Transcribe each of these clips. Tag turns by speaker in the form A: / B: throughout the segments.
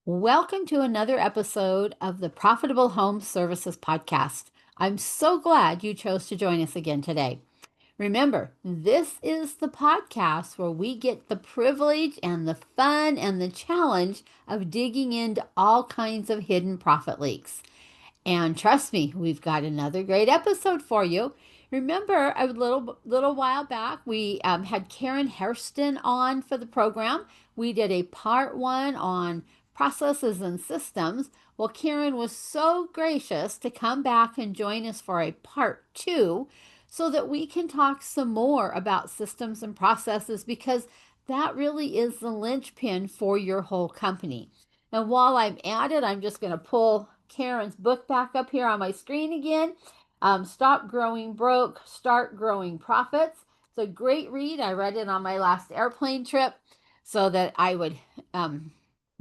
A: Welcome to another episode of the Profitable Home Services Podcast. I'm so glad you chose to join us again today. Remember, this is the podcast where we get the privilege and the fun and the challenge of digging into all kinds of hidden profit leaks. And trust me, we've got another great episode for you. Remember, a little while back, we had Karen Hairston on for the program. We did a part one on processes and systems. Well, Karen was so gracious to come back and join us for a part two so that we can talk some more about systems and processes because that really is the linchpin for your whole company. And while I'm at it, I'm just going to pull Karen's book back up here on my screen again. Stop Growing Broke, Start Growing Profits. It's a great read. I read it on my last airplane trip so that I would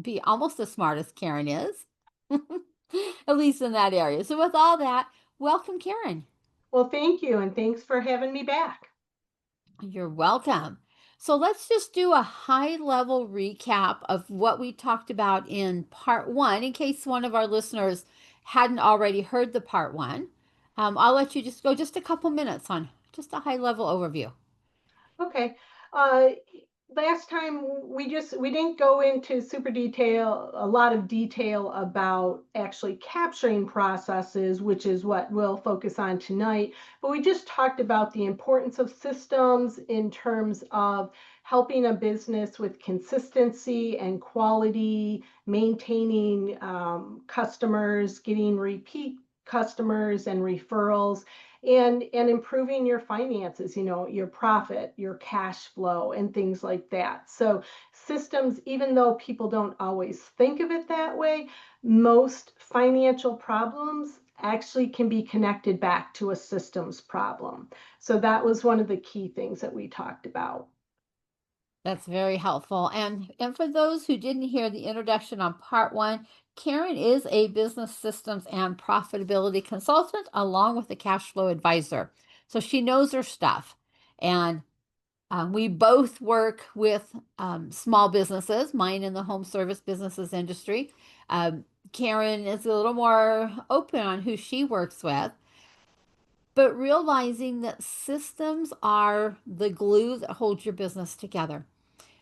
A: be almost as smart as Karen is, at least in that area. So, with all that, welcome, Karen.
B: Well, thank you, and thanks for having me back.
A: You're welcome. So let's just do a high level recap of what we talked about in part one, in case one of our listeners hadn't already heard the part one. I'll let you just go just a couple minutes on just a high level overview.
B: Okay. Uh, Last time we didn't go into a lot of detail about actually capturing processes, which is what we'll focus on tonight. But we just talked about the importance of systems in terms of helping a business with consistency and quality, maintaining customers, getting repeat customers and referrals, and improving your finances, your profit, your cash flow, and things like that. So systems, even though people don't always think of it that way, most financial problems actually can be connected back to a systems problem. So that was one of the key things that we talked about.
A: That's very helpful. And for those who didn't hear the introduction on part one, Karen is a business systems and profitability consultant along with a cash flow advisor. So she knows her stuff. And we both work with small businesses, mine in the home service businesses industry. Karen is a little more open on who she works with, but realizing that systems are the glue that holds your business together.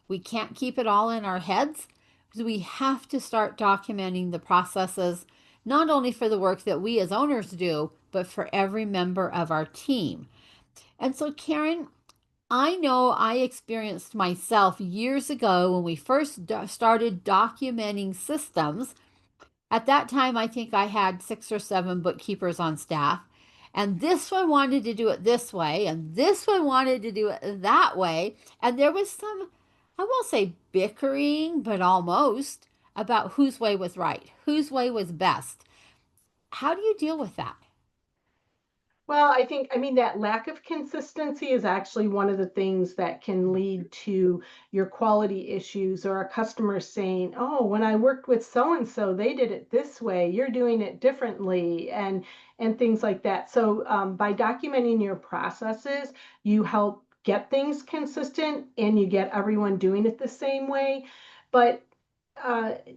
A: We can't keep it all in our heads because we have to start documenting the processes, not only for the work that we as owners do, but for every member of our team. And so, Karen, I know I experienced myself years ago when we first started documenting systems. At that time, I think I had 6 or 7 bookkeepers on staff. And this one wanted to do it this way, and this one wanted to do it that way. And there was some, I won't say bickering, but almost about whose way was right, whose way was best. How do you deal with that?
B: Well, I mean, that lack of consistency is actually one of the things that can lead to your quality issues or a customer saying, "Oh, when I worked with so and so, they did it this way. You're doing it differently," and things like that. So, by documenting your processes, you help get things consistent and you get everyone doing it the same way. But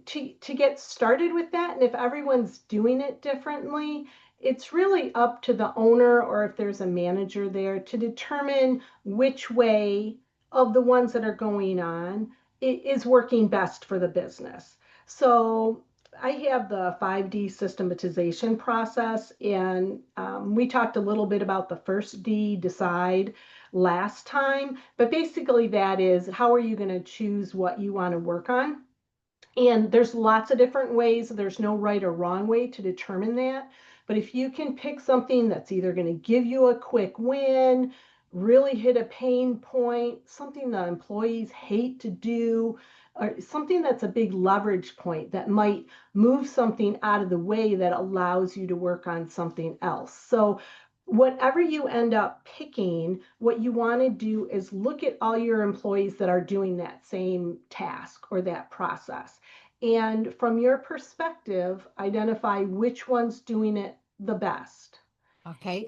B: to get started with that, and if everyone's doing it differently, it's really up to the owner or if there's a manager there to determine which way of the ones that are going on is working best for the business. So I have the 5D systematization process, and we talked a little bit about the first D, decide, last time. But basically, that is how are you going to choose what you want to work on? And there's lots of different ways. There's no right or wrong way to determine that. But if you can pick something that's either going to give you a quick win, really hit a pain point, something that employees hate to do, or something that's a big leverage point that might move something out of the way that allows you to work on something else. So whatever you end up picking, what you want to do is look at all your employees that are doing that same task or that process. And from your perspective, identify which one's doing it the best.
A: Okay.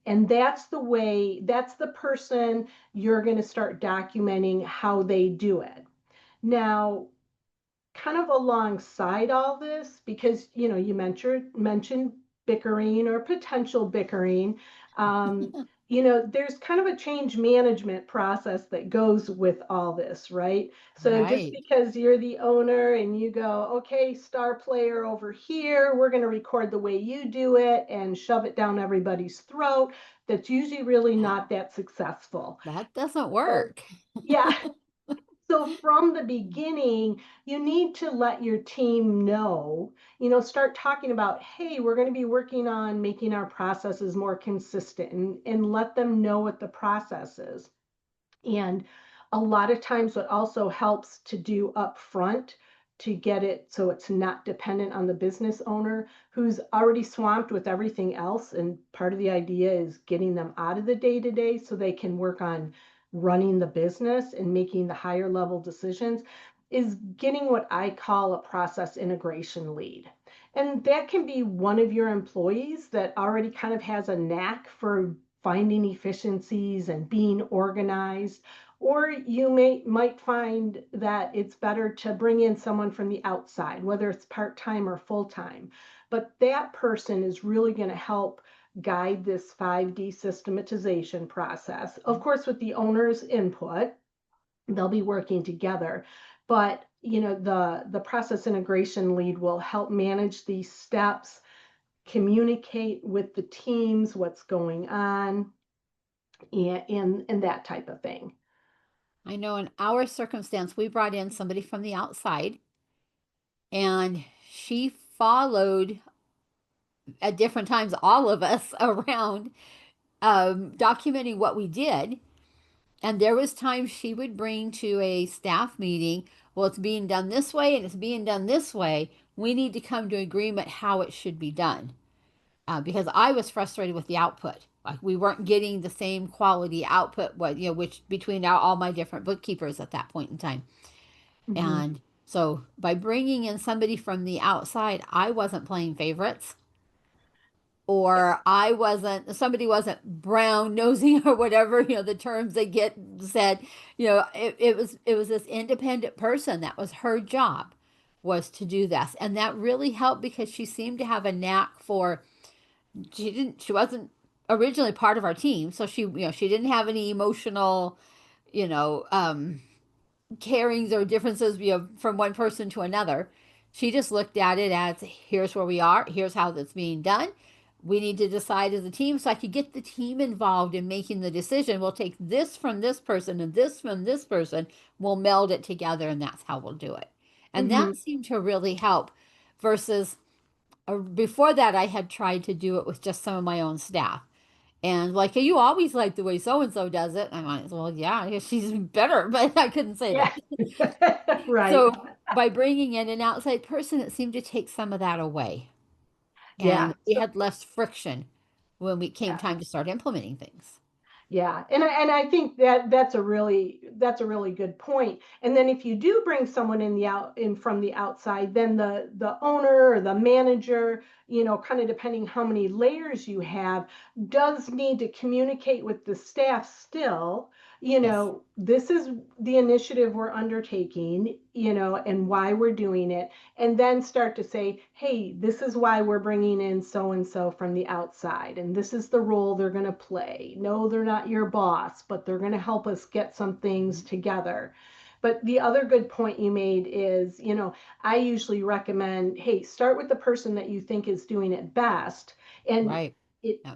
B: And that's the way, that's the person you're going to start documenting how they do it. Now, kind of alongside all this, because you mentioned bickering or potential bickering. Um, there's kind of a change management process that goes with all this, right? So just
A: Right.
B: because you're the owner and you go, okay, star player over here, we're going to record the way you do it and shove it down everybody's throat, that's usually really
A: That
B: not that successful.
A: that doesn't
B: So,
A: work.
B: yeah. So from the beginning, you need to let your team know, start talking about, hey, we're going to be working on making our processes more consistent, and let them know what the process is. And a lot of times, what also helps to do up front to get it so it's not dependent on the business owner who's already swamped with everything else. And part of the idea is getting them out of the day to day so they can work on running the business and making the higher level decisions, is getting what I call a process integration lead. And that can be one of your employees that already kind of has a knack for finding efficiencies and being organized, or you might find that it's better to bring in someone from the outside, whether it's part-time or full-time. But that person is really going to help guide this 5D systematization process. Of course, with the owner's input, they'll be working together. But the process integration lead will help manage these steps, communicate with the teams what's going on, and that type of thing.
A: I know in our circumstance, we brought in somebody from the outside and she followed at different times all of us around documenting what we did. And there was times she would bring to a staff meeting, well, it's being done this way and it's being done this way. We need to come to agreement how it should be done. Because I was frustrated with the output. Like we weren't getting the same quality output, which between all my different bookkeepers at that point in time.
B: Hmm.
A: And so by bringing in somebody from the outside, I wasn't playing favorites, or somebody wasn't brown nosing or whatever, the terms they get said. It was this independent person that was her job was to do this. And that really helped because she seemed to have a knack for, she wasn't originally part of our team, so she didn't have any emotional, you know, carings or differences, from one person to another. She just looked at it as, here's where we are, here's how that's being done. We need to decide as a team, so I could get the team involved in making the decision. We'll take this from this person and this from this person, we'll meld it together, and that's how we'll do it. And
B: Hmm.
A: that seemed to really help versus before that, I had tried to do it with just some of my own staff. And like, you always like the way so and so does it. I'm like, well, yeah, she's better, but I couldn't say
B: Yeah.
A: that.
B: Right.
A: So by bringing in an outside person, it seemed to take some of that away.
B: Yeah.
A: And we
B: So,
A: had less friction when we came
B: yeah.
A: time to start implementing things.
B: Yeah, and I think that that's a really good point. And then if you do bring someone in from the outside, then the owner or the manager, kind of depending how many layers you have, does need to communicate with the staff still.
A: Yes.
B: This is the initiative we're undertaking, and why we're doing it, and then start to say, hey, this is why we're bringing in so and so from the outside, and this is the role they're going to play. No, they're not your boss, but they're going to help us get some things
A: Mhm.
B: together. But the other good point you made is, I usually recommend, hey, start with the person that you think is doing it best. And
A: Right.
B: it
A: Yeah.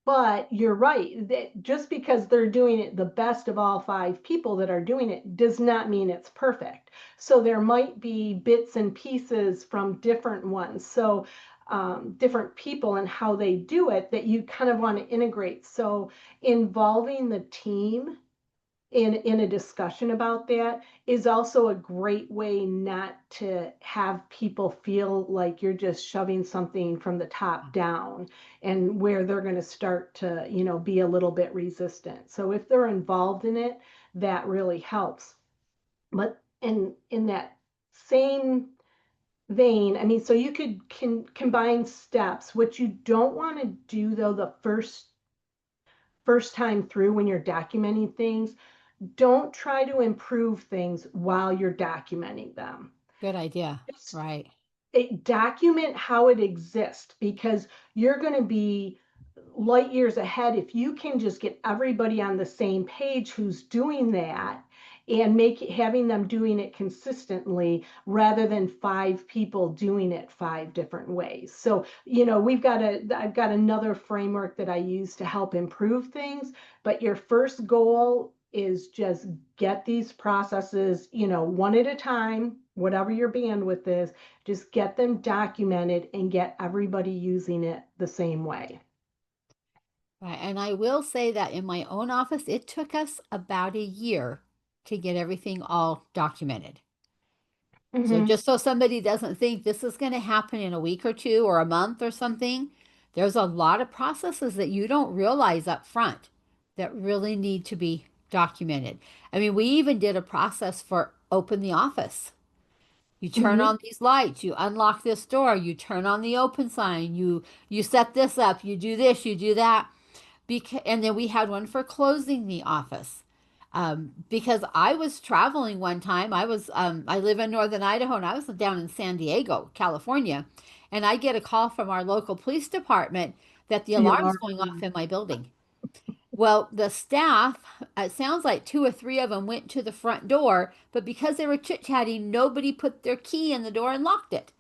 B: but you're right that just because they're doing it the best of all five people that are doing it does not mean it's perfect. So there might be bits and pieces from different ones. So different people and how they do it that you kind of want to integrate. So involving the team in a discussion about that is also a great way not to have people feel like you're just shoving something from the top down, and where they're going to start to be a little bit resistant. So if they're involved in it, that really helps. But in that same vein, I mean, so you can combine steps. What you don't want to do though, the first time through when you're documenting things, don't try to improve things while you're documenting them.
A: Good idea.
B: Just
A: Right.
B: document how it exists, because you're going to be light years ahead if you can just get everybody on the same page who's doing that, and having them doing it consistently rather than five people doing it five different ways. So, I've got another framework that I use to help improve things, but your first goal is just get these processes, one at a time, whatever your bandwidth is, just get them documented and get everybody using it the same way.
A: Right. And I will say that in my own office, it took us about a year to get everything all documented. So
B: Mm-hmm.
A: just so somebody doesn't think this is going to happen in a week or two or a month or something, there's a lot of processes that you don't realize up front that really need to be documented. I mean, we even did a process for open the office. You turn
B: Mm-hmm.
A: on these lights, you unlock this door, you turn on the open sign, you set this up, you do this, you do that. And then we had one for closing the office. Because I was traveling one time. I live in northern Idaho and I was down in San Diego, California, and I get a call from our local police department that the
B: The
A: alarm's
B: alarm.
A: going off in my building. Well, the staff, it sounds like two or three of them went to the front door, but because they were chit-chatting, nobody put their key in the door and locked it.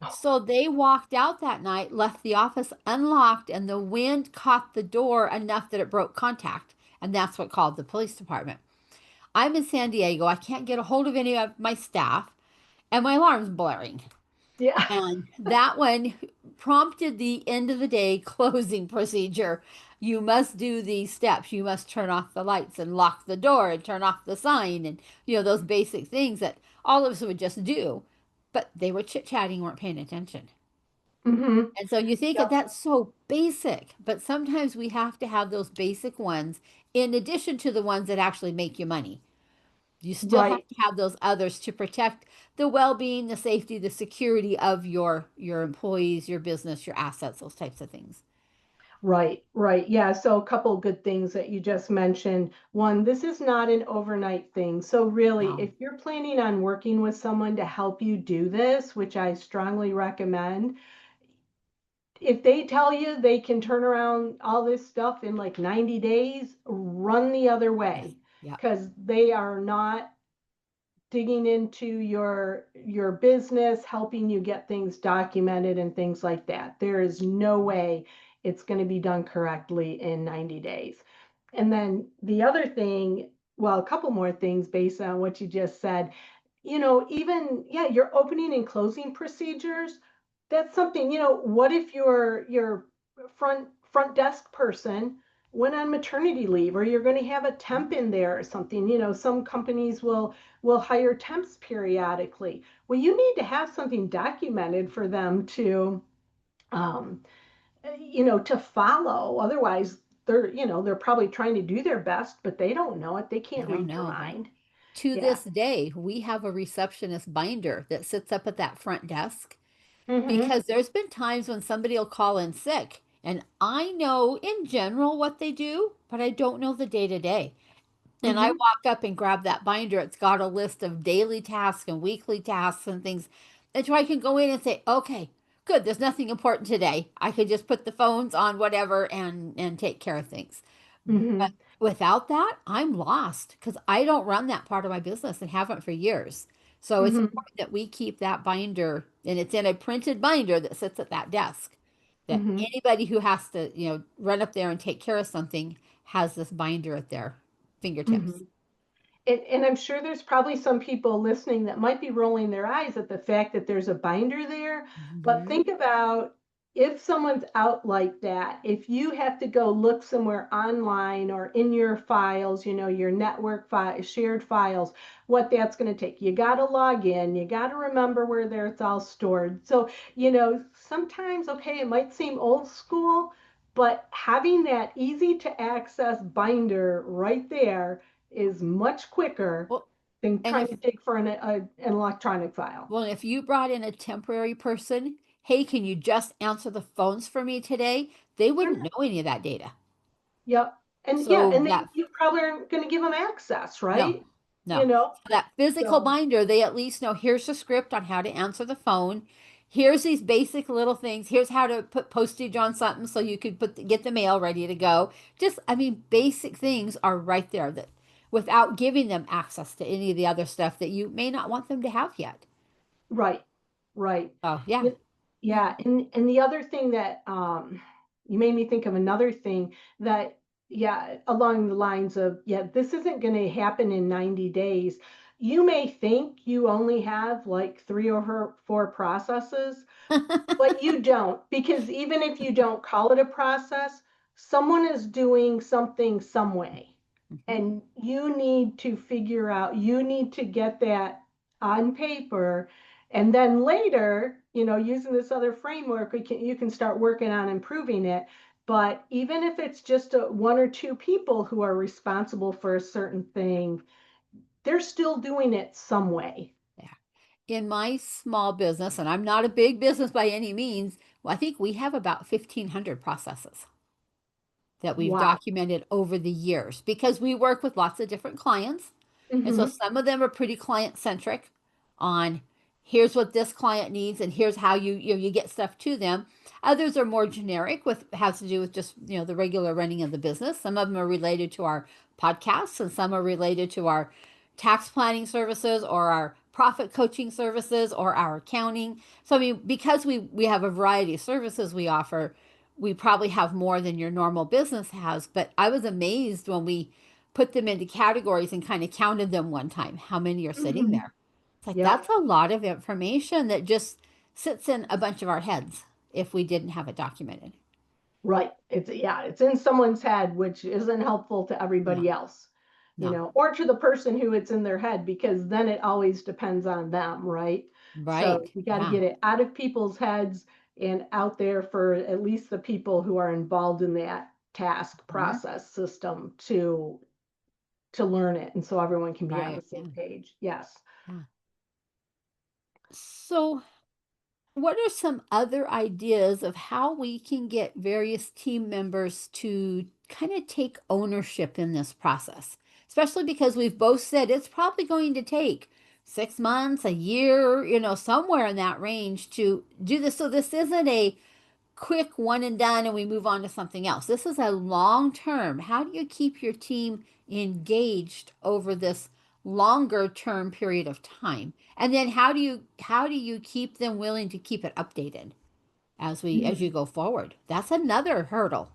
A: So they walked out that night, left the office unlocked, and the wind caught the door enough that it broke contact. And that's what called the police department. I'm in San Diego. I can't get a hold of any of my staff, and my alarm's blaring.
B: Yeah.
A: And that one prompted the end of the day closing procedure. You must do these steps. You must turn off the lights and lock the door and turn off the sign and, those basic things that all of us would just do. But they were chit-chatting, weren't paying attention.
B: Mm-hmm.
A: And so you think that
B: Yep.
A: that's so basic, but sometimes we have to have those basic ones in addition to the ones that actually make you money. You still have
B: Right.
A: to have those others to protect the well-being, the safety, the security of your employees, your business, your assets, those types of things.
B: Right. Right. Yeah. So a couple good things that you just mentioned. One, this is not an overnight thing. So really,
A: No,
B: if you're planning on working with someone to help you do this, which I strongly recommend, if they tell you they can turn around all this stuff in like 90 days, run the other
A: yes,
B: way,
A: yeah,
B: because they are not digging into your business, helping you get things documented and things like that. There is no way it's going to be done correctly in 90 days. And then the other thing, well, a couple more things based on what you just said, even, yeah, your opening and closing procedures, that's something, what if your front desk person went on maternity leave, or you're going to have a temp in there or something. Some companies will hire temps periodically. Well, you need to have something documented for them um, to follow. Otherwise, they're probably trying to do their best, but they don't know it. They
A: I
B: can't
A: don't
B: read your
A: know.
B: mind.
A: To
B: Yeah.
A: this day, we have a receptionist binder that sits up at that front desk
B: Mm-hmm.
A: because there's been times when somebody will call in sick, and I know in general what they do, but I don't know the day to day. And I
B: Mm-hmm.
A: walk up and grab that binder. It's got a list of daily tasks and weekly tasks and things. And so I can go in and say, okay, good, there's nothing important today. I could just put the phones on whatever and take care of things. But
B: Mm-hmm.
A: without that, I'm lost because I don't run that part of my business and haven't for years. So it's
B: Mm-hmm.
A: important that we keep that binder, and it's in a printed binder that sits at that desk. That
B: Mm-hmm.
A: anybody who has to, run up there and take care of something has this binder at their fingertips.
B: Mm-hmm. And I'm sure there's probably some people listening that might be rolling their eyes at the fact that there's a binder there. But
A: Mhm.
B: think about, if someone's out like that, if you have to go look somewhere online or in your files, your network file, shared files, what that's going to take. You got to log in, you got to remember where there it's all stored. So, sometimes, okay, it might seem old school, but having that easy to access binder right there is much quicker
A: Well,
B: than
A: and
B: trying
A: if
B: to dig for an electronic file.
A: well, if you brought in a temporary person, hey, can you just answer the phones for me today? They wouldn't
B: Sure.
A: know any of that data.
B: Yep. And yeah,
A: So
B: and
A: that
B: you probably aren't going to give them access,
A: no.
B: right?
A: No.
B: you know?
A: So that physical
B: So,
A: binder, they at least know here's the script on how to answer the phone. Here's these basic little things. Here's how to put postage on something so you could get the mail ready to go. Just, I mean, basic things are right there that without giving them access to any of the other stuff that you may not want them to have yet.
B: right, right.
A: Oh, yeah.
B: Y- Yeah, and the other thing that you made me think of another thing that yeah, along the lines of yeah, this isn't going to happen in 90 days. You may think you only have like three or four processes, but you don't, because even if you don't call it a process, someone is doing something some way.
A: Mhm.
B: And you need to figure out, you need to get that on paper. And then later, using this other framework, you can start working on improving it. But even if it's just one or two people who are responsible for a certain thing, they're still doing it some way.
A: Yeah. In my small business, and I'm not a big business by any means, well, I think we have about 1,500 processes that we've
B: Wow.
A: documented over the years because we work with lots of different clients. And so
B: Hmm.
A: some of them are pretty client centric on here's what this client needs and here's how you get stuff to them. Others are more generic with has to do with just, the regular running of the business. Some of them are related to our podcasts and some are related to our tax planning services or our profit coaching services or our accounting. So I mean, because we have a variety of services we offer, we probably have more than your normal business has, but I was amazed when we put them into categories and kind of counted them one time, how many are sitting
B: Hmm.
A: there. It's like
B: Yep.
A: that's a lot of information that just sits in a bunch of our heads if we didn't have it documented.
B: Right. It's in someone's head, which isn't helpful to
A: No,
B: everybody else,
A: no.
B: or to the person who it's in their head, because then it always depends on them, right? So
A: Right.
B: we got to
A: Yeah.
B: get it out of people's heads and out there for at least the people who are involved in that task
A: Mhm.
B: process system to learn it, and so everyone can be on the
A: Right.
B: same
A: Yeah.
B: page. Yes.
A: Yeah. So what are some other ideas of how we can get various team members to kind of take ownership in this process? Especially because we've both said it's probably going to take 6 months, a year, somewhere in that range to do this. So this isn't a quick one and done and we move on to something else. This is a long term. How do you keep your team engaged over this longer term period of time? And then how do you keep them willing to keep it updated as you go forward? That's another hurdle.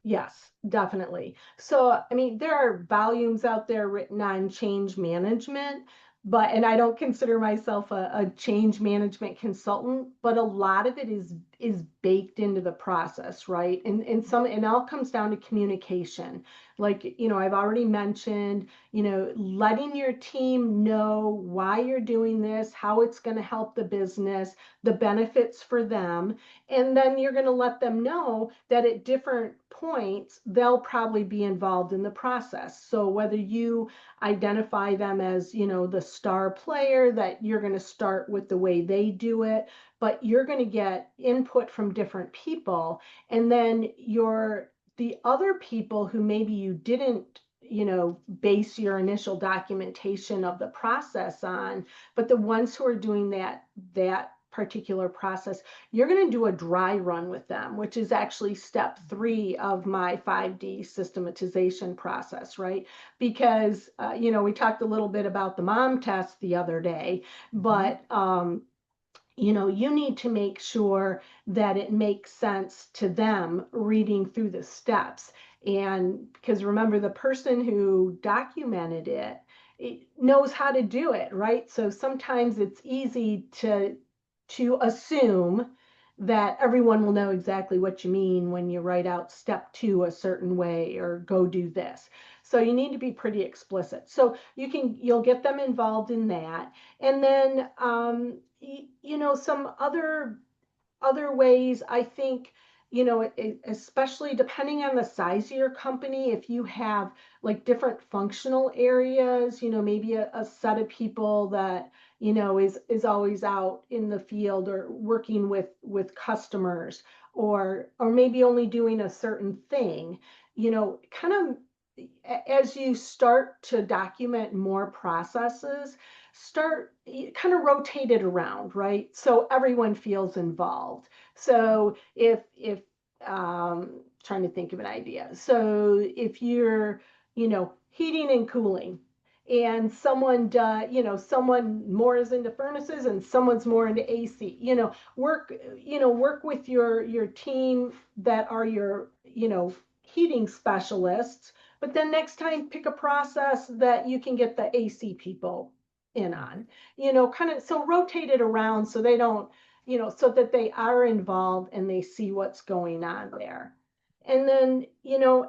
B: Yes, definitely. So, I mean, there are volumes out there written on change management, and I don't consider myself a change management consultant, but a lot of it is baked into the process, right? And it all comes down to communication. Like, I've already mentioned, letting your team know why you're doing this, how it's going to help the business, the benefits for them, and then you're going to let them know that at different points, they'll probably be involved in the process. So whether you identify them as, the star player, that you're going to start with the way they do it, but you're going to get input from different people. And then the other people who maybe you didn't base your initial documentation of the process on, but the ones who are doing that particular process, you're going to do a dry run with them, which is actually step 3 of my 5D systematization process, right? Because, we talked a little bit about the mom test the other day,
A: Mhm.
B: but you need to make sure that it makes sense to them reading through the steps. And because remember, the person who documented it knows how to do it, right? So sometimes it's easy to assume that everyone will know exactly what you mean when you write out step 2 a certain way or go do this. So you need to be pretty explicit. So you'll get them involved in that. And then some other ways, I think, especially depending on the size of your company, if you have like different functional areas, maybe a set of people that, is always out in the field or working with customers, or maybe only doing a certain thing, kind of as you start to document more processes, start kind of rotate it around, right? So everyone feels involved. So if trying to think of an idea. So if you're, heating and cooling, and someone someone more is into furnaces and someone's more into AC, work with your team that are your, heating specialists, but then next time pick a process that you can get the AC people in on, kind of, so rotate it around so they don't, so that they are involved and they see what's going on there. And then,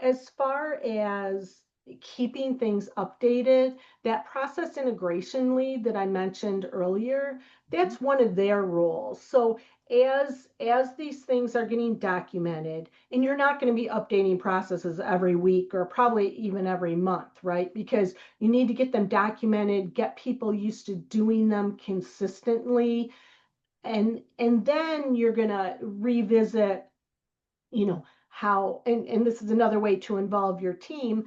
B: as far as keeping things updated, that process integration lead that I mentioned earlier,
A: Mhm.
B: that's one of their roles. So as these things are getting documented, and you're not going to be updating processes every week or probably even every month, right? Because you need to get them documented, get people used to doing them consistently, and then you're going to revisit, how, and this is another way to involve your team,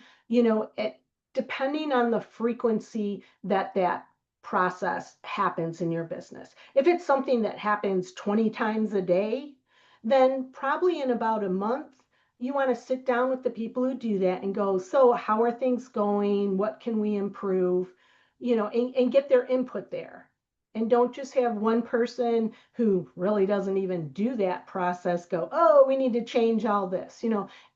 B: depending on the frequency that that process happens in your business. If it's something that happens 20 times a day, then probably in about a month you want to sit down with the people who do that and go, so how are things going, what can we improve, and get their input there. And don't just have one person who really doesn't even do that process go, oh, we need to change all this.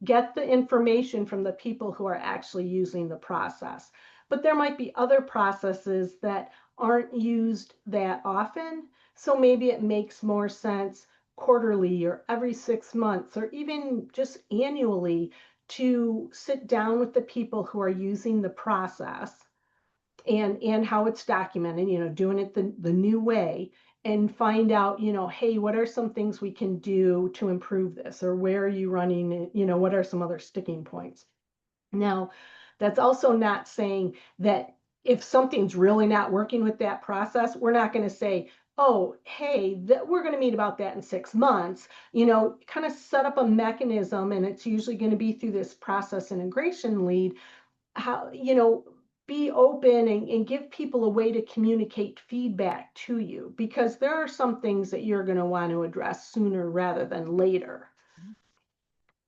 B: Get the information from the people who are actually using the process. But there might be other processes that aren't used that often. So maybe it makes more sense quarterly or every 6 months or even just annually to sit down with the people who are using the process and how it's documented, doing it the new way, and find out, hey, what are some things we can do to improve this, or where are you running it, what are some other sticking points. Now, that's also not saying that if something's really not working with that process, we're not going to say, oh, hey, that we're going to meet about that in 6 months. Kind of set up a mechanism, and it's usually going to be through this process integration lead, how, be open and give people a way to communicate feedback to you, because there are some things that you're going to want to address sooner rather than later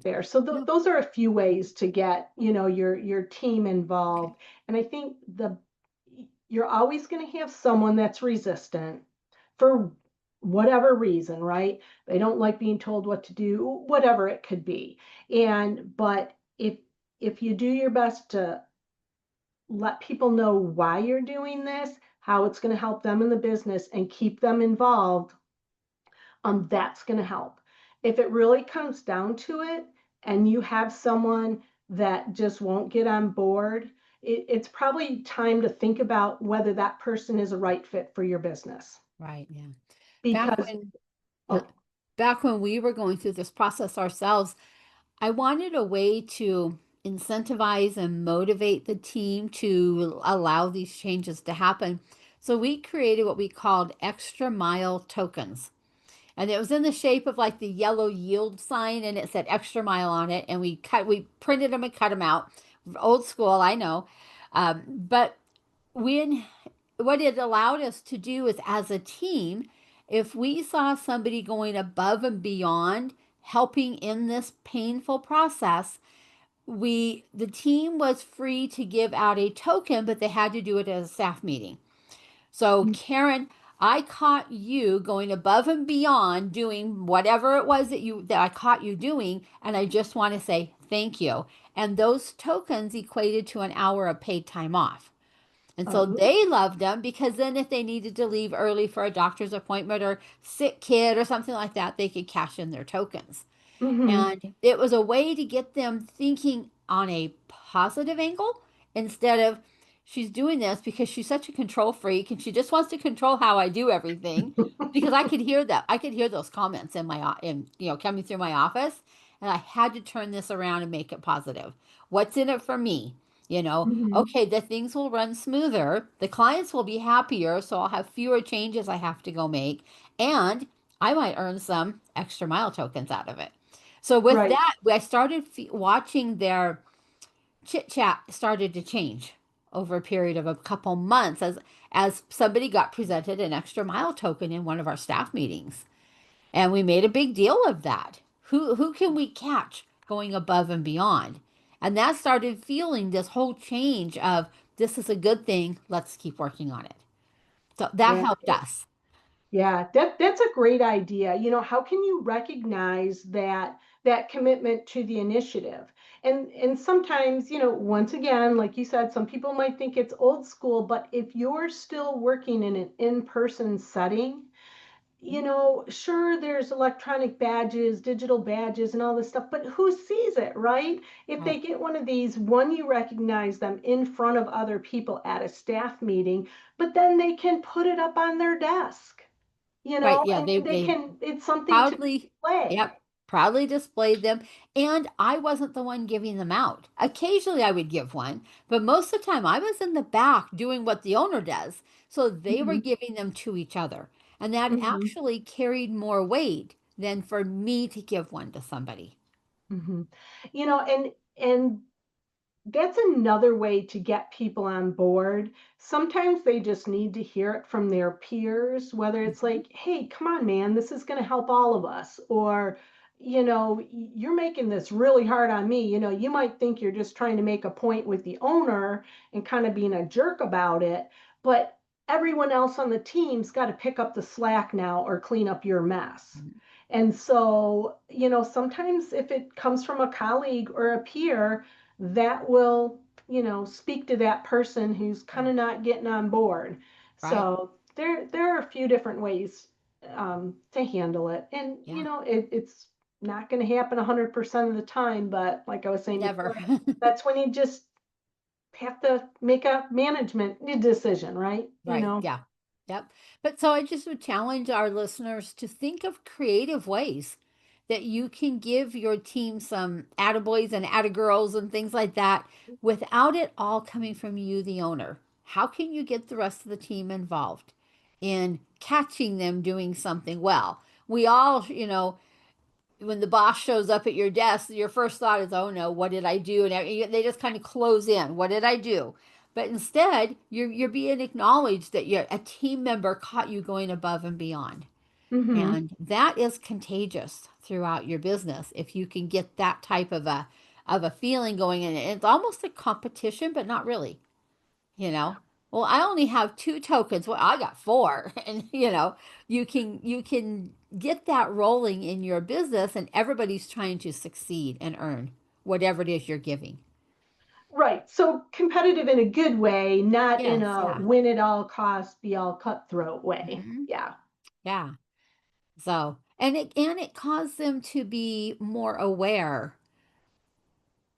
B: there. So
A: No.
B: those are a few ways to get, your team
A: Okay.
B: involved. And I think you're always going to have someone that's resistant for whatever reason, right? They don't like being told what to do, whatever it could be. But if you do your best to let people know why you're doing this, how it's going to help them in the business, and keep them involved, that's going to help. If it really comes down to it and you have someone that just won't get on board, it's probably time to think about whether that person is a right fit for your business.
A: Right. Yeah. Back
B: Because,
A: when, yeah,
B: oh,
A: back when we were going through this process ourselves, I wanted a way to incentivize and motivate the team to allow these changes to happen. So we created what we called extra mile tokens. And it was in the shape of like the yellow yield sign, and it said extra mile on it. And we printed them and cut them out. Old school, I know. But when what it allowed us to do is, as a team, if we saw somebody going above and beyond helping in this painful process, the team was free to give out a token, but they had to do it at a staff meeting. So, Karen, I caught you going above and beyond doing whatever it was that I caught you doing, and I just want to say thank you. And those tokens equated to an hour of paid time off. And so
B: oh,
A: they loved them, because then if they needed to leave early for a doctor's appointment or sick kid or something like that, they could cash in their tokens.
B: mhm.
A: And it was a way to get them thinking on a positive angle, instead of, she's doing this because she's such a control freak and she just wants to control how I do everything. Because I could hear that. I could hear those comments in coming through my office, and I had to turn this around and make it positive. What's in it for me?
B: Mhm.
A: Okay, the things will run smoother. The clients will be happier, so I'll have fewer changes I have to go make, and I might earn some extra mile tokens out of it. So with
B: Right.
A: that, I started watching their chit chat started to change over a period of a couple months as somebody got presented an extra mile token in one of our staff meetings. And we made a big deal of that. Who can we catch going above and beyond? And that started feeling this whole change of this is a good thing, let's keep working on it. So that
B: Yeah.
A: helped us.
B: Yeah, that's a great idea. How can you recognize that commitment to the initiative? And sometimes, once again, like you said, some people might think it's old school, but if you're still working in an in-person setting, sure, there's electronic badges, digital badges, and all this stuff, but who sees it, right? If they
A: Right.
B: get one of these, one, you recognize them in front of other people at a staff meeting, but then they can put it up on their desk,
A: Right. Yeah,
B: and they
A: they
B: can, it's something to
A: proudly,
B: play.
A: yep, proudly displayed them. And I wasn't the one giving them out. Occasionally I would give one, but most of the time I was in the back doing what the owner does. So they were
B: Hmm.
A: giving them to each other. And that
B: Hmm.
A: actually carried more weight than for me to give one to somebody.
B: Hmm. And that's another way to get people on board. Sometimes they just need to hear it from their peers, whether it's
A: Mhm.
B: like, hey, come on, man, this is going to help all of us. Or, you're making this really hard on me. You might think you're just trying to make a point with the owner and kind of being a jerk about it, but everyone else on the team's got to pick up the slack now or clean up your mess. And so, sometimes if it comes from a colleague or a peer, that will, speak to that person who's kind
A: Yeah.
B: of not getting on board.
A: Right.
B: So there are a few different ways to handle it, and
A: Yeah.
B: it's not going to happen 100% of the time. But like I was saying
A: Never.
B: before, that's when you just have to make a management decision, right?
A: Right. Yeah. Yep. But so I just would challenge our listeners to think of creative ways that you can give your team some attaboys and attagirls and things like that without it all coming from you, the owner. How can you get the rest of the team involved in catching them doing something well? We all, when the boss shows up at your desk, your first thought is, "Oh no, what did I do?" And they just kind of close in. What did I do? But instead, you're being acknowledged that a team member caught you going above and beyond,
B: Mm-hmm.
A: and that is contagious throughout your business if you can get that type of a feeling going in. It's almost a competition, but not really you know well, I only have two tokens. Well, I got four. And you can get that rolling in your business, and everybody's trying to succeed and earn whatever it is you're giving.
B: Right. So competitive in a good way, not in
A: Yes.
B: a
A: Yeah.
B: win at all costs, be all cutthroat way.
A: Hmm.
B: Yeah.
A: Yeah. So and it caused them to be more aware,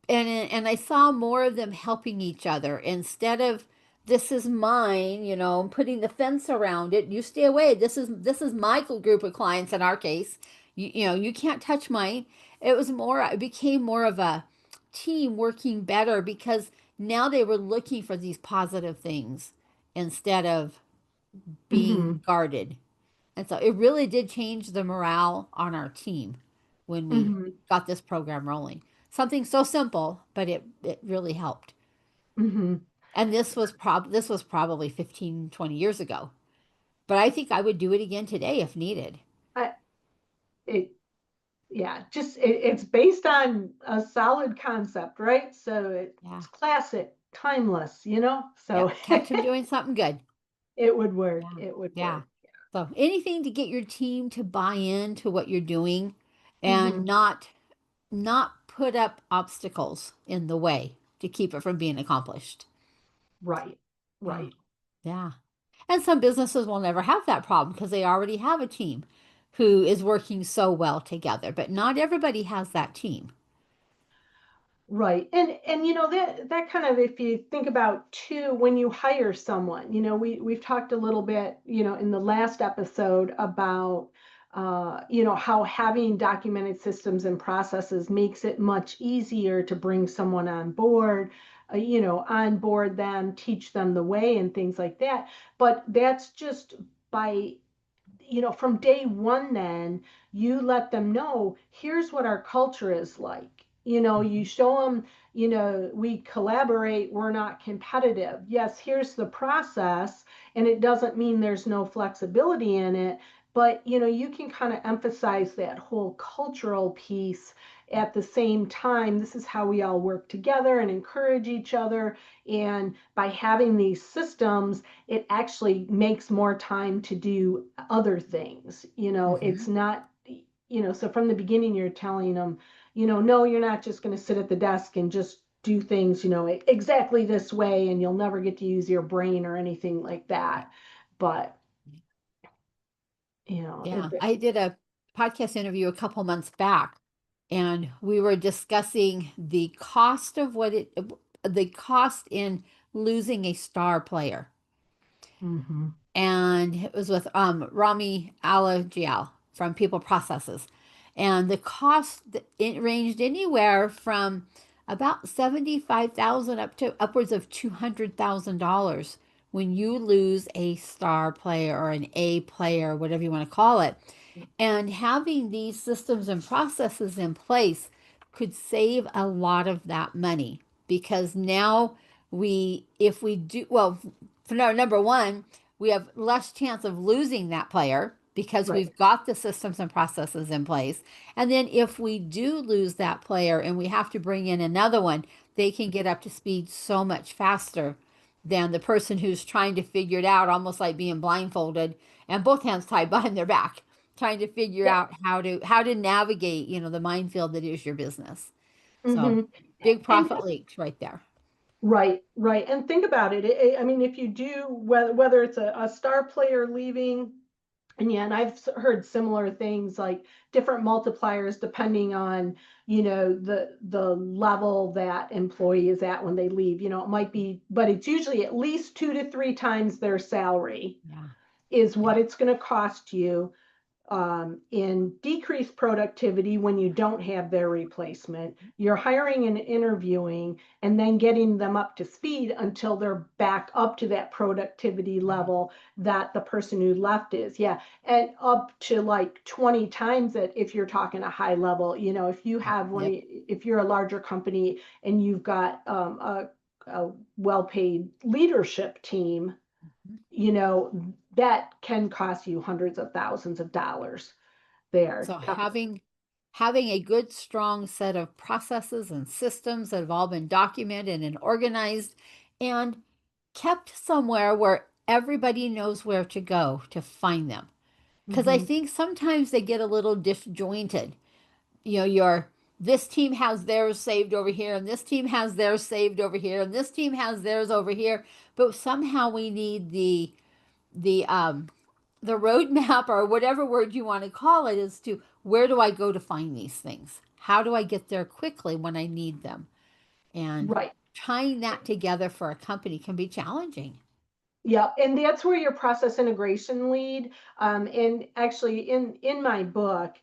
A: and I saw more of them helping each other instead of this is mine, putting the fence around it. You stay away. This is my group of clients in our case. You can't touch mine. It became more of a team working better because now they were looking for these positive things instead of being
B: Hmm.
A: guarded. And so it really did change the morale on our team when we
B: Hmm.
A: got this program rolling. Something so simple, but it really helped.
B: Hmm.
A: And this was probably 15, 20 years ago. But I think I would do it again today if needed.
B: I, it, yeah, just it's based on a solid concept, right? So
A: Yeah.
B: it's classic, timeless. So
A: Yep. Catch them doing something good.
B: it would work.
A: Yeah.
B: It would
A: Yeah.
B: work.
A: So anything to get your team to buy into what you're doing and
B: Hmm.
A: not put up obstacles in the way to keep it from being accomplished.
B: Right.
A: Yeah.
B: Right.
A: Yeah. And some businesses will never have that problem because they already have a team who is working so well together. But not everybody has that team.
B: Right. And that kind of, if you think about too, when you hire someone, we've talked a little bit, in the last episode about how having documented systems and processes makes it much easier to bring someone on board, onboard them, teach them the way and things like that. But that's just by from day one, then you let them know, here's what our culture is like. You
A: Mhm.
B: show them, we collaborate, we're not competitive. Yes, here's the process, and it doesn't mean there's no flexibility in it, but you can kind of emphasize that whole cultural piece at the same time. This is how we all work together and encourage each other. And by having these systems, it actually makes more time to do other things. It's
A: Mhm.
B: not, so from the beginning, you're telling them, no, you're not just going to sit at the desk and just do things, exactly this way, and you'll never get to use your brain or anything like that. But,
A: Yeah, I did a podcast interview a couple months back, and we were discussing the cost of the cost in losing a star player.
B: mhm,
A: And it was with Rami Alagial from People Processes. And the cost, it ranged anywhere from about 75,000 up to upwards of $200,000 when you lose a star player or an A player, whatever you want to call it. And having these systems and processes in place could save a lot of that money because now if we do, well, for number one, we have less chance of losing that player because
B: right.
A: we've got the systems and processes in place. And then if we do lose that player and we have to bring in another one, they can get up to speed so much faster than the person who's trying to figure it out, almost like being blindfolded and both hands tied behind their back, trying to figure
B: Yeah.
A: out how to navigate, the minefield that is your business. So
B: Hmm.
A: big
B: And
A: profit leaks right there.
B: right, right. And think about it. I mean, if you do, whether it's a star player leaving, and yeah, and I've heard similar things like different multipliers depending on, the level that employee is at when they leave. It might be, but it's usually at least 2 to 3 times their salary
A: Yeah.
B: is
A: Yeah.
B: what it's going to cost you in decreased productivity when you don't have their replacement. You're hiring and interviewing and then getting them up to speed until they're back up to that productivity
A: Right.
B: level that the person who left is. Yeah. And up to like 20 times it if you're talking a high level. If you
A: Yep.
B: have
A: Yep.
B: if you're a larger company and you've got a well-paid leadership team,
A: Mhm.
B: that can cost you hundreds of thousands of dollars there.
A: So having a good strong set of processes and systems that have all been documented and organized and kept somewhere where everybody knows where to go to find them. Because I
B: Mm-hmm.
A: think sometimes they get a little disjointed. Your this team has theirs saved over here, and this team has theirs saved over here, and this team has theirs over here. But somehow we need the the roadmap or whatever word you want to call it as to where do I go to find these things? How do I get there quickly when I need them? And
B: Right.
A: tying that together for a company can be challenging.
B: Yeah, and that's where your process integration lead. And actually, in my book,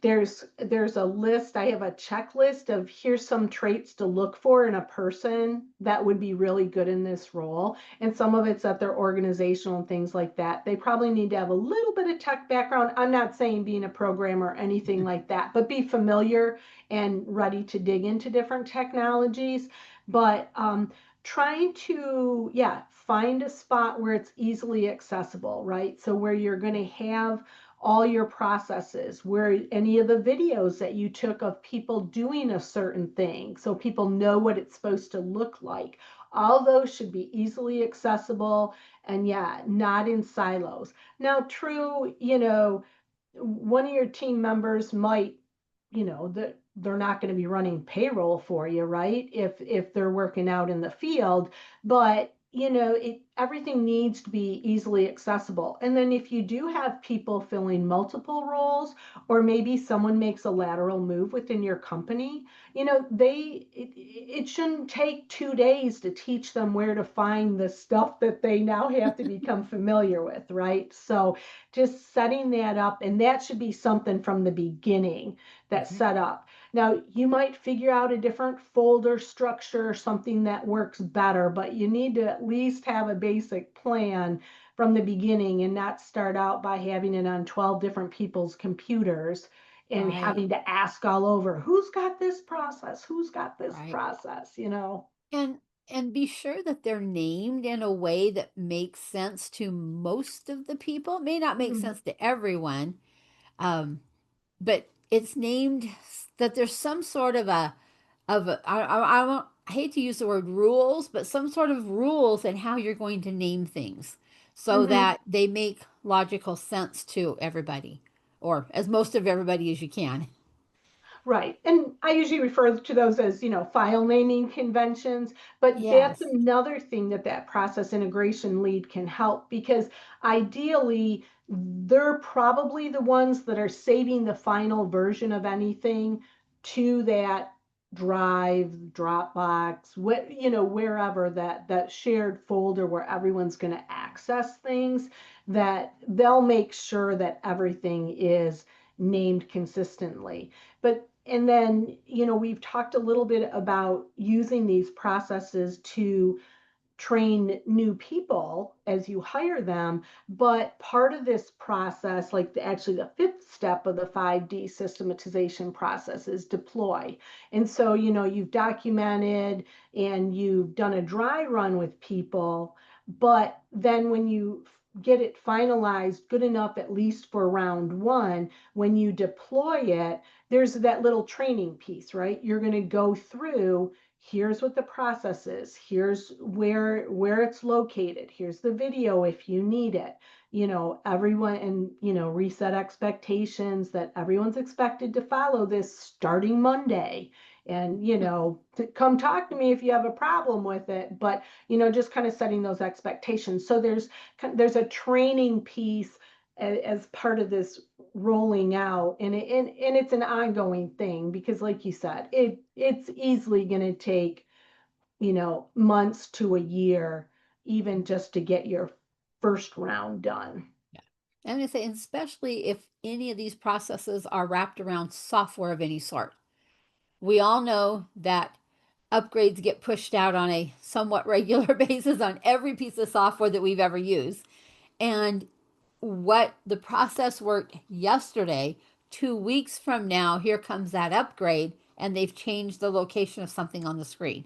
B: there's a list. I have a checklist of here's some traits to look for in a person that would be really good in this role. And some of it's that they're organizational and things like that. They probably need to have a little bit of tech background. I'm not saying being a programmer or anything like that, but be familiar and ready to dig into different technologies. But trying to, yeah, find a spot where it's easily accessible, right? So where you're going to have all your processes, where any of the videos that you took of people doing a certain thing, so people know what it's supposed to look like. All those should be easily accessible and, yeah, not in silos. Now, true, one of your team members might, that they're not going to be running payroll for you, right? If they're working out in the field, but everything needs to be easily accessible. And then if you do have people filling multiple roles, or maybe someone makes a lateral move within your company, it shouldn't take 2 days to teach them where to find the stuff that they now have to become familiar with, right? So just setting that up, and that should be something from the beginning that's
A: Mhm.
B: set up. Now, you might figure out a different folder structure, something that works better, but you need to at least have a basic plan from the beginning and not start out by having it on 12 different people's computers and
A: Right.
B: having to ask all over, who's got this process? Who's got this
A: Right.
B: process? You know?
A: And and be sure that they're named in a way that makes sense to most of the people. It may not make
B: Mhm.
A: sense to everyone, um, but it's named that there's some sort of I hate to use the word rules, but some sort of rules in how you're going to name things so
B: Mhm.
A: that they make logical sense to everybody, or as most of everybody as you can.
B: Right. And I usually refer to those as, file naming conventions, but that's
A: Yes.
B: another thing that that process integration lead can help because ideally they're probably the ones that are saving the final version of anything to that drive, Dropbox, wherever that shared folder where everyone's going to access things, that they'll make sure that everything is named consistently. But and then, we've talked a little bit about using these processes to train new people as you hire them. But part of this process, like actually the fifth step of the 5D systematization process, is deploy. And so, you've documented and you've done a dry run with people, but then when you get it finalized good enough, at least for round one, when you deploy it, there's that little training piece, right? You're going to go through, here's what the process is, here's where it's located, here's the video if you need it, everyone, and reset expectations that everyone's expected to follow this starting Monday, and to come talk to me if you have a problem with it, but just kind of setting those expectations. So there's a training piece as part of this rolling out, and it's an ongoing thing because like you said, it's easily going to take months to a year even just to get your first round done.
A: Yeah. And I say, especially if any of these processes are wrapped around software of any sort. We all know that upgrades get pushed out on a somewhat regular basis on every piece of software that we've ever used. And what the process worked yesterday, 2 weeks from now, here comes that upgrade, and they've changed the location of something on the screen.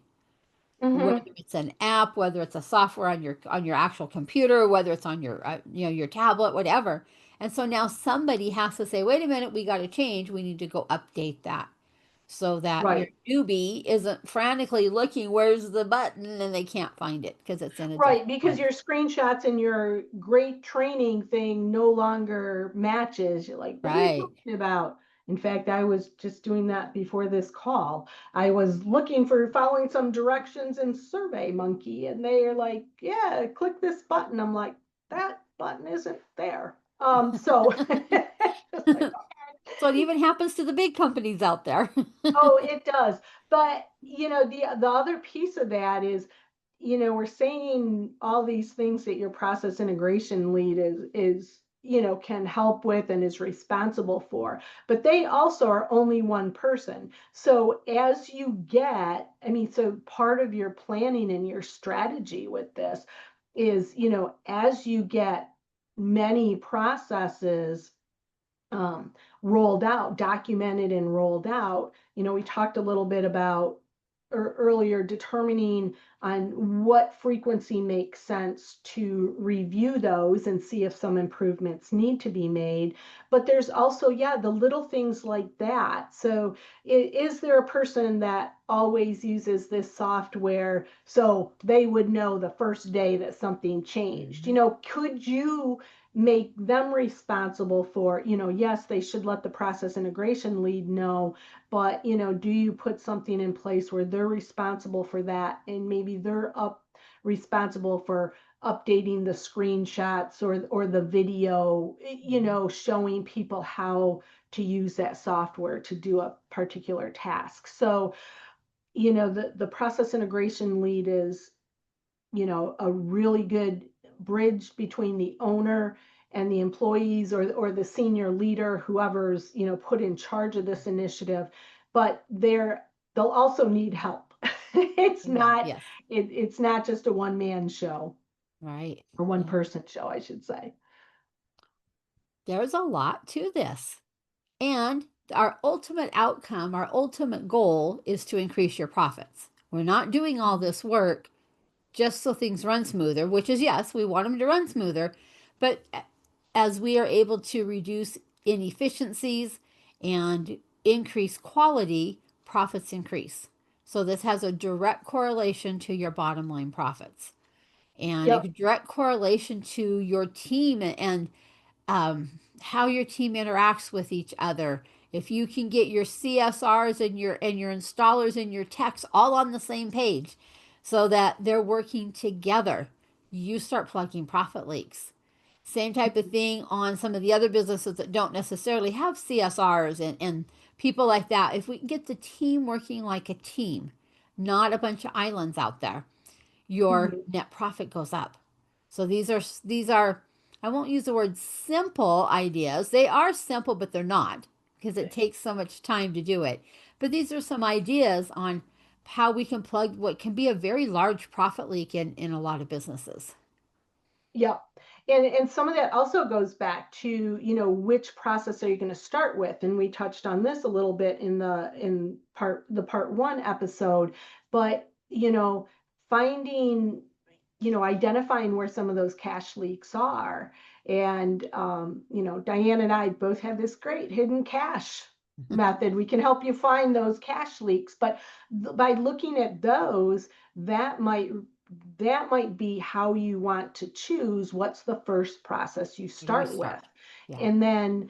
A: Whether
B: Mm-hmm.
A: it's an app, whether it's a software on your actual computer, whether it's on your your tablet, whatever. And so now somebody has to say, wait a minute, we got to change. We need to go update that so that your
B: Right.
A: newbie isn't frantically looking, where's the button, and they can't find it because it's in a different
B: Right, because
A: place.
B: your screenshots and your great training thing no longer matches. You're like, what are you
A: Right.
B: talking about? In fact, I was just doing that before this call. I was looking for following some directions in Survey Monkey, and they are like, yeah, click this button. I'm like, that button isn't there. So just like,
A: So it even happens to the big companies out there.
B: oh, it does. But the other piece of that is, we're saying all these things that your process integration lead is can help with and is responsible for, but they also are only one person. So as you get, I mean, so part of your planning and your strategy with this is, as you get many processes um, rolled out, documented and rolled out. We talked a little bit about earlier determining on what frequency makes sense to review those and see if some improvements need to be made. But there's also, yeah, the little things like that. So is there a person that always uses this software so they would know the first day that something changed? Could you make them responsible for, yes, they should let the process integration lead know, but, do you put something in place where they're responsible for that and maybe they're responsible for updating the screenshots or the video, showing people how to use that software to do a particular task. So, the process integration lead is a really good bridge between the owner and the employees or the senior leader, whoever's, put in charge of this initiative, but they'll also need help. it's
A: Yeah,
B: not
A: yes,
B: it's not just a one-man show
A: right.
B: or one
A: Yeah.
B: person show, I should say.
A: There's a lot to this. And our ultimate outcome, our ultimate goal is to increase your profits. We're not doing all
B: Mhm.
A: this work just so things run smoother, which is yes, we want them to run smoother, but as we are able to reduce inefficiencies and increase quality, profits increase. So this has a direct correlation to your bottom line profits and a
B: Yep.
A: direct correlation to your team and how your team interacts with each other. If you can get your CSRs and your installers and your techs all on the same page so that they're working together, you start plugging profit leaks. Same type of thing on some of the other businesses that don't necessarily have CSRs and people like that. If we can get the team working like a team, not a bunch of islands out there, your
B: Mhm.
A: net profit goes up. So these are I won't use the word simple ideas. They are simple, but they're not because it takes so much time to do it. But these are some ideas on how we can plug what can be a very large profit leak in a lot of businesses.
B: Yep. And some of that also goes back to, which process are you going to start with? And we touched on this a little bit in the part one episode, but finding, identifying where some of those cash leaks are. And Diane and I both have this great hidden cash method. We can help you find those cash leaks, but by looking at those, that might that might be how you want to choose what's the first process you
A: You
B: start with.
A: start. Yeah.
B: And then,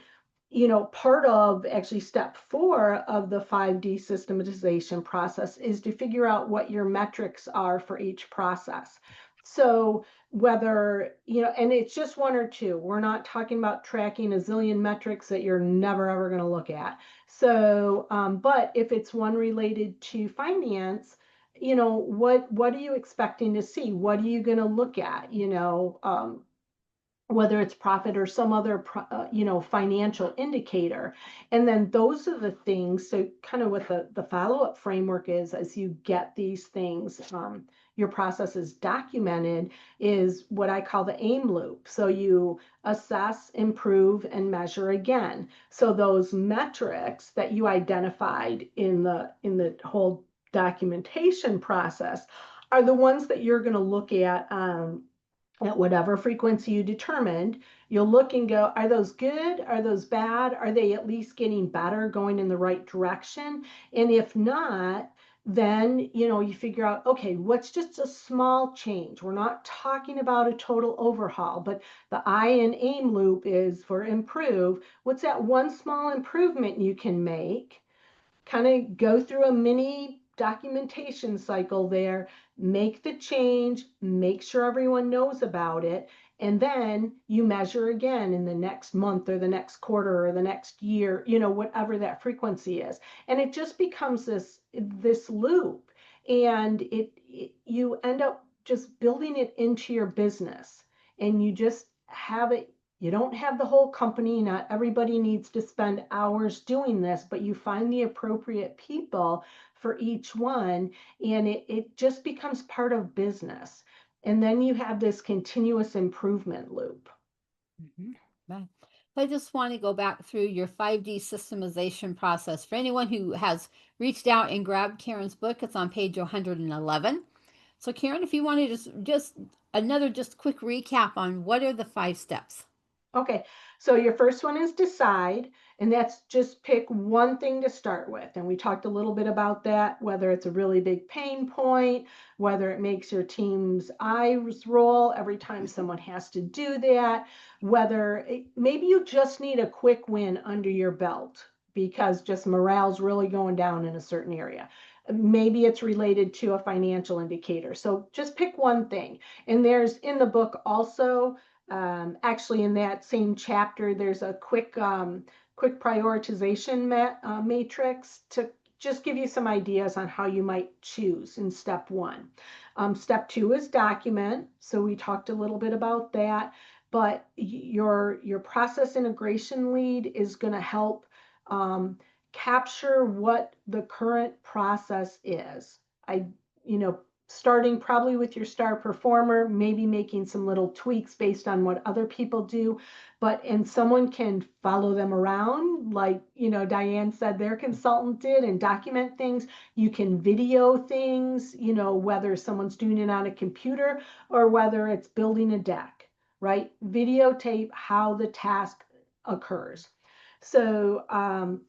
B: part of actually step 4 of the 5D systematization process is to figure out what your metrics are for each process. So whether, and it's just one or two, we're not talking about tracking a zillion metrics that you're never ever going to look at. So, but if it's one related to finance, what are you expecting to see? What are you going to look at? Whether it's profit or some other financial indicator. And then those are the things. So kind of what the follow-up framework is, as you get these things, your process is documented, is what I call the aim loop. So you assess, improve, and measure again. So those metrics that you identified in the whole documentation process are the ones that you're going to look at whatever frequency you determined. You'll look and go, are those good? Are those bad? Are they at least getting better, going in the right direction? And if not, then you figure out, okay, what's just a small change? We're not talking about a total overhaul, but the I in aim loop is for improve. What's that one small improvement you can make? Kind of go through a mini documentation cycle there, make the change, make sure everyone knows about it, and then you measure again in the next month or the next quarter or the next year, whatever that frequency is. And it just becomes this loop, and you end up just building it into your business, and you just have it. You don't have the whole company. Not everybody needs to spend hours doing this, but you find the appropriate people for each one, and it just becomes part of business. And then you have this continuous improvement loop.
A: Mhm. Right. I just want to go back through your 5D systemization process. For anyone who has reached out and grabbed Karen's book, it's on page 111. So Karen, if you want to just another just quick recap on what are the 5 steps.
B: Okay, so your first one is decide, and that's just pick one thing to start with. And we talked a little bit about that, whether it's a really big pain point, whether it makes your team's eyes roll every time someone has to do that, maybe you just need a quick win under your belt because just morale's really going down in a certain area. Maybe it's related to a financial indicator. So just pick one thing. And there's in the book also, actually, in that same chapter, there's a quick prioritization matrix to just give you some ideas on how you might choose in step 1. Step 2 is document. So we talked a little bit about that, but your process integration lead is going to help capture what the current process is. I, you know, starting probably with your star performer, maybe making some little tweaks based on what other people do. And someone can follow them around, like, Diane said their consultant did, and document things. You can video things, whether someone's doing it on a computer or whether it's building a deck, right? Videotape how the task occurs. So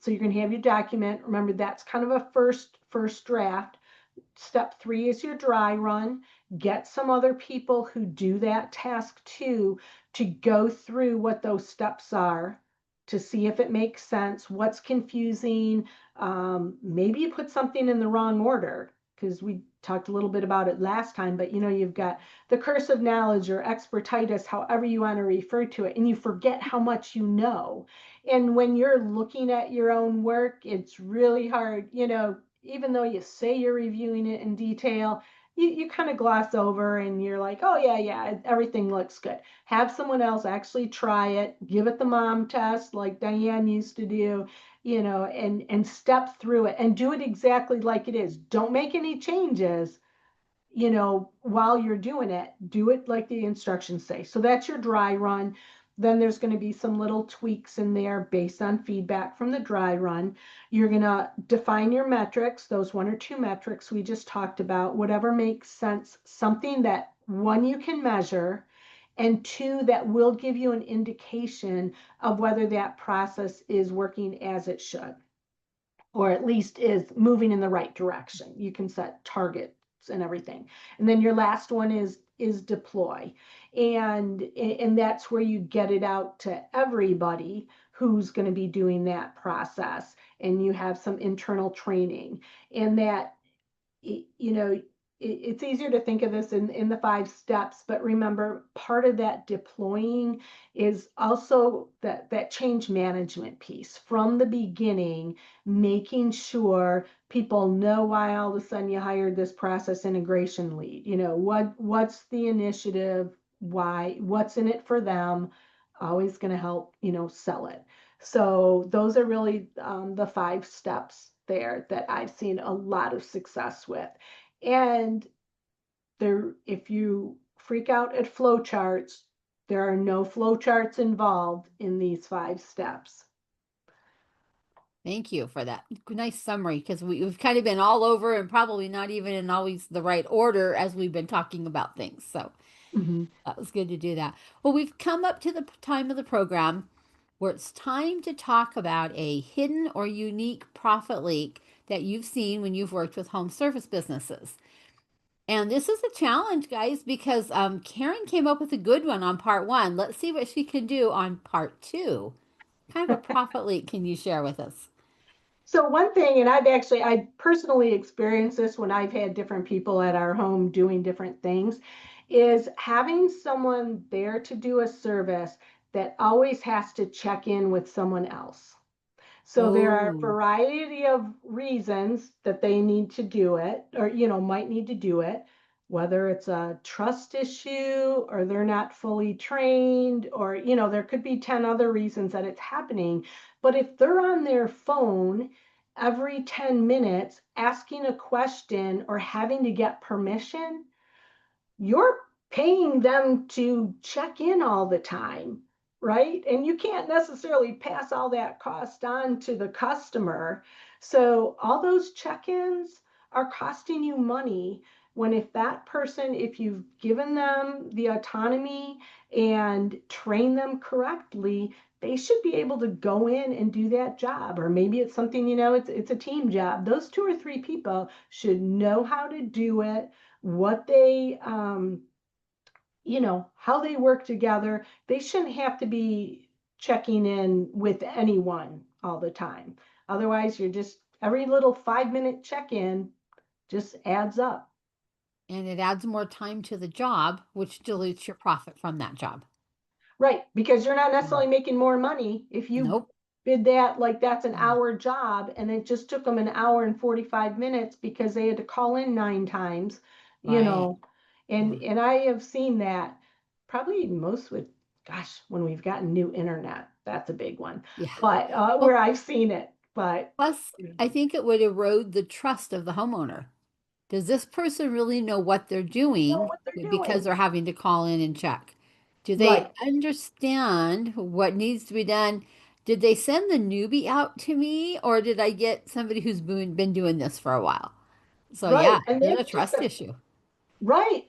B: you're going to have your document. Remember, that's kind of a first draft. Step 3 is your dry run. Get some other people who do that task too to go through what those steps are to see if it makes sense, what's confusing. Maybe you put something in the wrong order, because we talked a little bit about it last time, but you've got the curse of knowledge or expertitis, however you want to refer to it, and you forget how much you know. And when you're looking at your own work, it's really hard, even though you say you're reviewing it in detail, you kind of gloss over and you're like, oh, yeah, everything looks good. Have someone else actually try it, give it the mom test like Diane used to do, and step through it and do it exactly like it is. Don't make any changes, while you're doing it. Do it like the instructions say. So that's your dry run. Then there's going to be some little tweaks in there based on feedback from the dry run. You're going to define your metrics, those 1 or 2 metrics we just talked about, whatever makes sense, something that, 1, you can measure, and 2, that will give you an indication of whether that process is working as it should, or at least is moving in the right direction. You can set targets and everything. And then your last one is deploy. And that's where you get it out to everybody who's going to be doing that process. And you have some internal training. And that, it's easier to think of this in the 5 steps, but remember, part of that deploying is also that change management piece from the beginning, making sure people know why all of a sudden you hired this process integration lead. What's the initiative, why, what's in it for them, always going to help, sell it. So those are really the 5 steps there that I've seen a lot of success with. And if you freak out at flowcharts, there are no flowcharts involved in these 5 steps.
A: Thank you for that nice summary, because we've kind of been all over and probably not even in always the right order as we've been talking about things. So that was good to do that. Well, we've come up to the time of the program where it's time to talk about a hidden or unique profit leak that you've seen when you've worked with home service businesses. And this is a challenge, guys, because Karen came up with a good one on part 1. Let's see what she can do on part 2. What kind of a profit leak can you share with us?
B: So one thing, and I personally experienced this when I've had different people at our home doing different things, is having someone there to do a service that always has to check in with someone else. So there are a
A: Oh,
B: variety of reasons that they need to do it, or, might need to do it, whether it's a trust issue or they're not fully trained, or, there could be 10 other reasons that it's happening. But if they're on their phone every 10 minutes asking a question or having to get permission, you're paying them to check in all the time, right? And you can't necessarily pass all that cost on to the customer. So all those check-ins are costing you money, when if you've given them the autonomy and train them correctly, they should be able to go in and do that job. Or maybe it's something, it's a team job. Those 2 or 3 people should know how to do it, what they how they work together. They shouldn't have to be checking in with anyone all the time. Otherwise, you're just, every little 5-minute check-in just adds up.
A: and it adds more time to the job, which dilutes your profit from that job.
B: Right, because you're not
A: Mm.
B: necessarily making more money if you
A: Nope.
B: bid that, like that's an
A: Mm.
B: hour job and it just took them an hour and 45 minutes because they had to call in 9 times, you
A: Right.
B: know. And
A: Yeah.
B: and I have seen that probably most with, gosh, when we've gotten new internet, that's a big one.
A: Yeah.
B: But where
A: Well,
B: I've seen it, but
A: plus, I think it would erode the trust of the homeowner Does this person really know what they're
B: Know
A: doing
B: what they're
A: because
B: doing.
A: they're having to call in and check? Do they
B: Right.
A: understand what needs to be done? Did they send the newbie out to me, or did I get somebody who's been doing this for a while? So yeah,
B: Right. And
A: there's a
B: that's just
A: trust
B: a
A: issue.
B: right.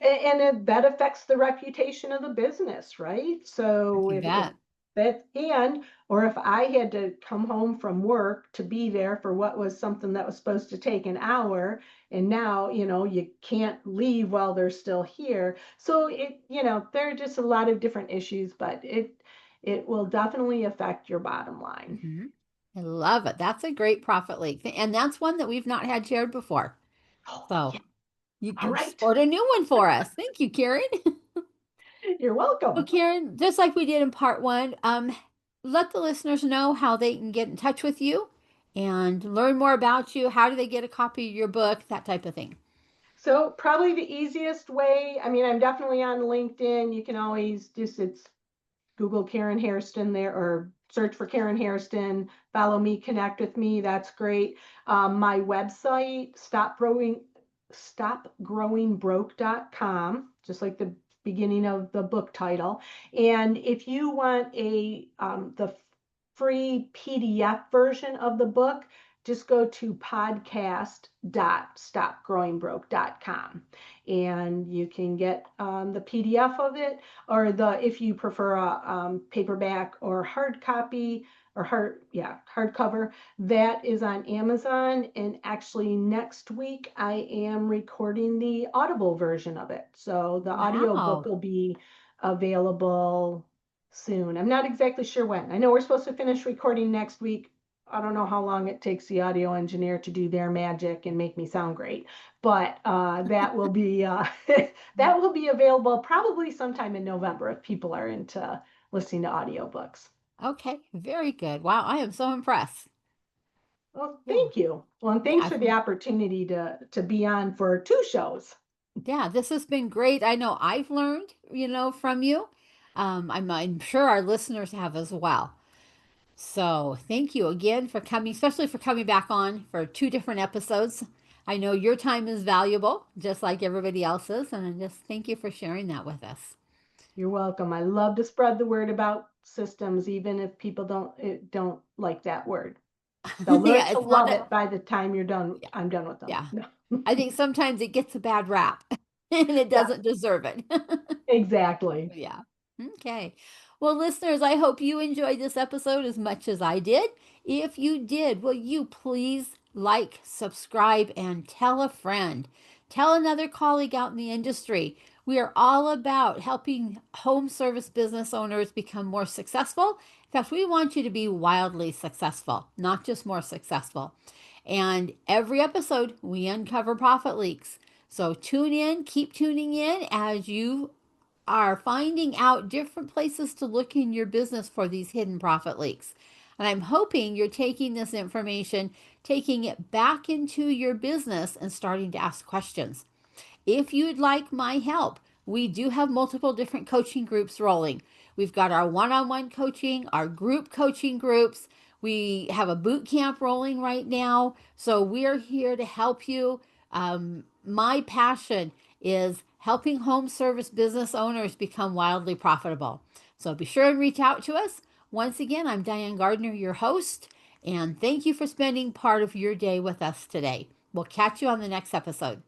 B: That affects the reputation of the business, right? So
A: You
B: if
A: bet.
B: that, and, or if I had to come home from work to be there for what was something that was supposed to take an hour, and now, you can't leave while they're still here. So there are just a lot of different issues, but it will definitely affect your bottom line.
A: Mhm. I love it. That's a great profit leak. And that's one that we've not had shared before.
B: Oh,
A: So
B: yeah.
A: you
B: All
A: can
B: right.
A: sport a new one for us. Thank you, Karen.
B: You're
A: Well,
B: welcome.
A: Karen, just like we did in part one, let the listeners know how they can get in touch with you and learn more about you. How do they get a copy of your book? That type of thing.
B: So probably the easiest way, I mean, I'm definitely on LinkedIn. You can always just, it's Google Karen Hairston there or search for Karen Hairston, follow me, connect with me. That's great. My website, stopgrowingbroke.com, just like the beginning of the book title. And if you want the free PDF version of the book, just go to podcast.stopgrowingbroke.com and you can get the PDF of it, or if you prefer a paperback or hard copy or hardcover, that is on Amazon. And actually, next week I am recording the Audible version of it, so the audio book
A: Wow.
B: will be available soon. I'm not exactly sure when. I know we're supposed to finish recording next week. I don't know how long it takes the audio engineer to do their magic and make me sound great, but that will be that will be available probably sometime in November if people are into listening to audiobooks.
A: Okay, very good. Wow, I am so impressed.
B: Well,
A: Yeah.
B: thank you. Well, and thanks
A: Yeah.
B: for the opportunity to be on for two shows.
A: Yeah, this has been great. I know I've learned, from you. I'm sure our listeners have as well. So thank you again for coming, especially for coming back on for two different episodes. I know your time is valuable, just like everybody else's, and I just thank you for sharing that with us.
B: You're welcome. I love to spread the word about systems, even if people don't like that word. They'll learn
A: Yeah,
B: to
A: it's not
B: love
A: a,
B: it by the time you're done.
A: yeah,
B: I'm done with them.
A: yeah.
B: No.
A: I think sometimes it gets a bad rap and it
B: Yeah,
A: doesn't deserve it.
B: exactly.
A: Yeah. Okay. Well, listeners, I hope you enjoyed this episode as much as I did. If you did, will you please like, subscribe, and tell a friend? Tell another colleague out in the industry. We are all about helping home service business owners become more successful. In fact, we want you to be wildly successful, not just more successful. And every episode, we uncover profit leaks. So tune in, keep tuning in as you are finding out different places to look in your business for these hidden profit leaks. And I'm hoping you're taking this information, taking it back into your business, and starting to ask questions. If you'd like my help, we do have multiple different coaching groups rolling. We've got our one on one coaching, our group coaching groups. We have a boot camp rolling right now. So we're here to help you. My passion is helping home service business owners become wildly profitable. So be sure and reach out to us. Once again, I'm Diane Gardner, your host, and thank you for spending part of your day with us today. We'll catch you on the next episode.